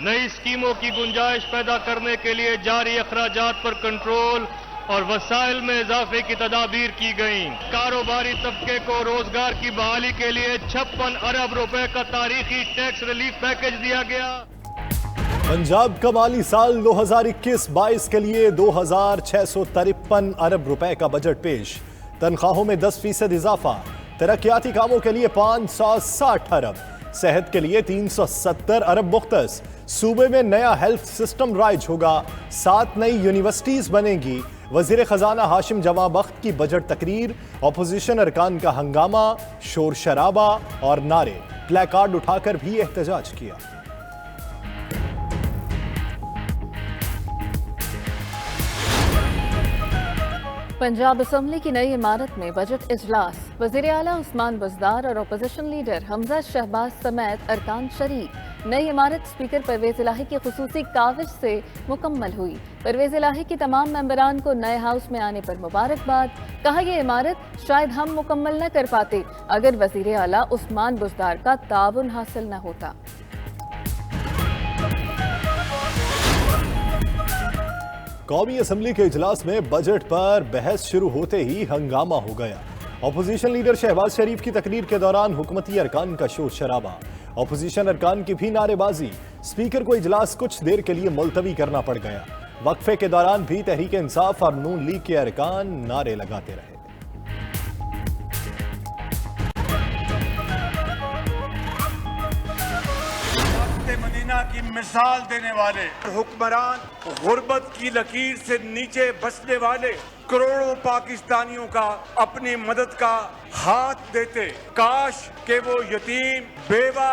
نئی اسکیموں کی گنجائش پیدا کرنے کے لیے جاری اخراجات پر کنٹرول اور وسائل میں اضافے کی تدابیر کی گئیں۔ کاروباری طبقے کو روزگار کی بحالی کے لیے 56 ارب روپے کا تاریخی ٹیکس ریلیف پیکج دیا گیا۔ پنجاب کا مالی سال 2021-22 کے لیے 2653 ارب روپے کا بجٹ پیش، تنخواہوں میں 10% اضافہ، ترقیاتی کاموں کے لیے 560 ارب، صحت کے لیے 370 ارب مختص، صوبے میں نیا ہیلتھ سسٹم رائج ہوگا، 7 نئی یونیورسٹیز بنیں گی۔ وزیر خزانہ ہاشم جمع بخت کی بجٹ تقریر، اپوزیشن ارکان کا ہنگامہ، شور شرابہ اور نعرے، پلے کارڈ اٹھا کر بھی احتجاج کیا۔ پنجاب اسمبلی کی نئی عمارت میں بجٹ اجلاس، وزیر اعلیٰ عثمان بزدار اور اپوزیشن لیڈر حمزہ شہباز سمیت ارکان شریک۔ نئی عمارت اسپیکر پرویز الہی کی خصوصی کاوش سے مکمل ہوئی۔ پرویز الہی کی تمام ممبران کو نئے ہاؤس میں آنے پر مبارکباد، کہا یہ عمارت شاید ہم مکمل نہ کر پاتے اگر وزیر اعلیٰ عثمان بزدار کا تعاون حاصل نہ ہوتا۔ قومی اسمبلی کے اجلاس میں بجٹ پر بحث شروع ہوتے ہی ہنگامہ ہو گیا۔ اپوزیشن لیڈر شہباز شریف کی تقریر کے دوران حکومتی ارکان کا شور شرابہ، اپوزیشن ارکان کی بھی نعرے بازی، اسپیکر کو اجلاس کچھ دیر کے لیے ملتوی کرنا پڑ گیا۔ وقفے کے دوران بھی تحریک انصاف اور نون لیگ کے ارکان نعرے لگاتے رہے۔ مدینہ کی مثال دینے والے حکمران، غربت کی لکیر سے نیچے بسنے والے کروڑوں پاکستانیوں کا اپنی مدد کا ہاتھ دیتے، کاش کہ وہ یتیم، بیوہ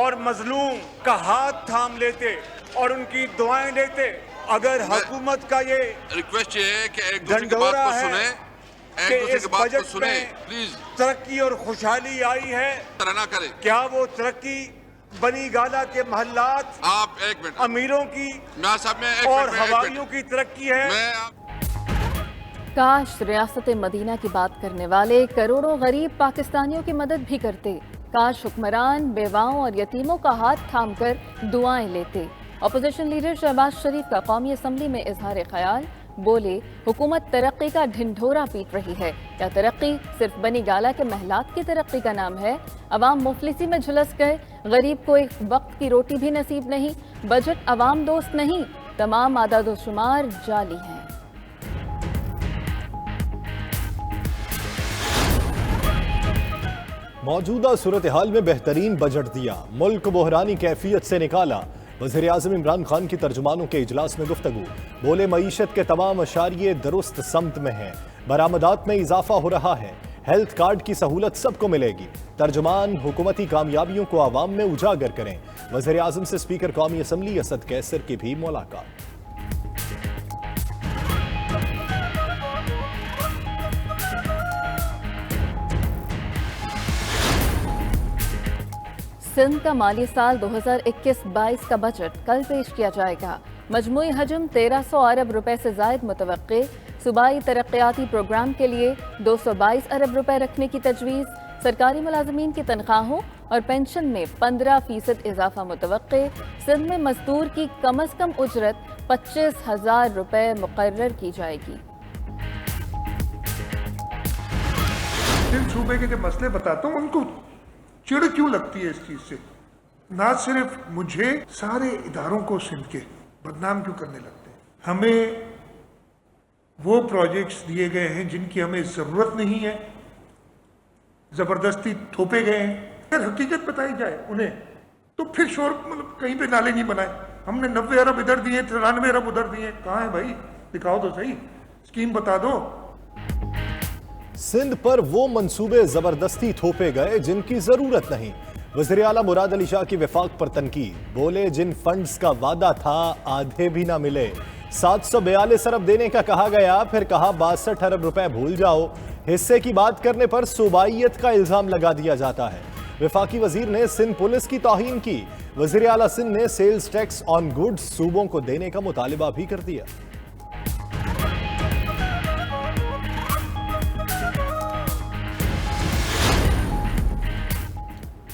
اور مظلوم کا ہاتھ تھام لیتے اور ان کی دعائیں لیتے۔ اگر حکومت کا یہ ریکویسٹ ہے کہ ایک دوسرے کی بات کو سنیں، ایک دوسرے کی بات کو سنیں پلیز، ترقی اور خوشحالی آئی ہے، طرح نہ کریں۔ کیا وہ ترقی بنی گالا کے محلات، آپ ایک منٹ، امیروں کی اور حوالیوں کی ترقی ہے؟ کاش ریاست مدینہ کی بات کرنے والے کروڑوں غریب پاکستانیوں کی مدد بھی کرتے، کاش حکمران بیواؤں اور یتیموں کا ہاتھ تھام کر دعائیں لیتے۔ اپوزیشن لیڈر شہباز شریف کا قومی اسمبلی میں اظہار خیال، بولے حکومت ترقی کا ڈھنڈورا پیٹ رہی ہے، کیا ترقی صرف بنی گالا کے محلات کی ترقی کا نام ہے؟ عوام مفلسی میں جھلس گئے، غریب کو ایک وقت کی روٹی بھی نصیب نہیں، بجٹ عوام دوست نہیں، تمام اعداد و شمار جعلی ہیں۔ موجودہ صورتحال میں بہترین بجٹ دیا، ملک بحرانی کیفیت سے نکالا، وزیر اعظم عمران خان کی ترجمانوں کے اجلاس میں گفتگو، بولے معیشت کے تمام اشاریے درست سمت میں ہیں، برآمدات میں اضافہ ہو رہا ہے، ہیلتھ کارڈ کی سہولت سب کو ملے گی، ترجمان حکومتی کامیابیوں کو عوام میں اجاگر کریں، وزیر اعظم سے اسپیکر قومی اسمبلی اسد قیصر کی بھی ملاقات۔ سندھ کا مالی سال 2021-22 کا بجٹ کل پیش کیا جائے گا، مجموعی حجم 1300 ارب روپے سے زائد متوقع، صوبائی ترقیاتی پروگرام کے لیے 222 ارب روپے رکھنے کی تجویز، سرکاری ملازمین کی تنخواہوں اور پینشن میں 15% اضافہ متوقع، سندھ میں مزدور کی کم از کم اجرت 25,000 روپے مقرر کی جائے گی۔ سندھ صوبے کے جو مسئلے بتاتا ہوں ان کو چڑ کیوں لگتی ہے اس چیز سے، نہ صرف مجھے، سارے اداروں کو سندھ کے بدنام کیوں کرنے لگتے ہیں۔ ہمیں وہ پروجیکٹس دیے گئے ہیں جن کی ہمیں ضرورت نہیں ہے، زبردستی تھوپے گئے ہیں۔ اگر حقیقت بتائی جائے انہیں تو پھر شور کہیں پہ نالے نہیں بنائے، ہم نے 90 ارب ادھر دیے، 93 ارب ادھر دیے، کہاں ہے بھائی؟ دکھاؤ تو صحیح، اسکیم بتا دو۔ سندھ پر وہ منصوبے زبردستی تھوپے گئے جن کی ضرورت نہیں، وزیر اعلیٰ مراد علی شاہ کی وفاق پر تنقید، بولے جن فنڈز کا وعدہ تھا آدھے بھی نہ ملے، 742 ارب دینے کا کہا گیا، پھر کہا 62 ارب روپے بھول جاؤ، حصے کی بات کرنے پر صوبائیت کا الزام لگا دیا جاتا ہے۔ وفاقی وزیر نے سندھ پولیس کی توہین کی، وزیر اعلیٰ سندھ نے سیلز ٹیکس آن گڈز صوبوں کو دینے کا مطالبہ بھی کر دیا۔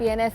PNS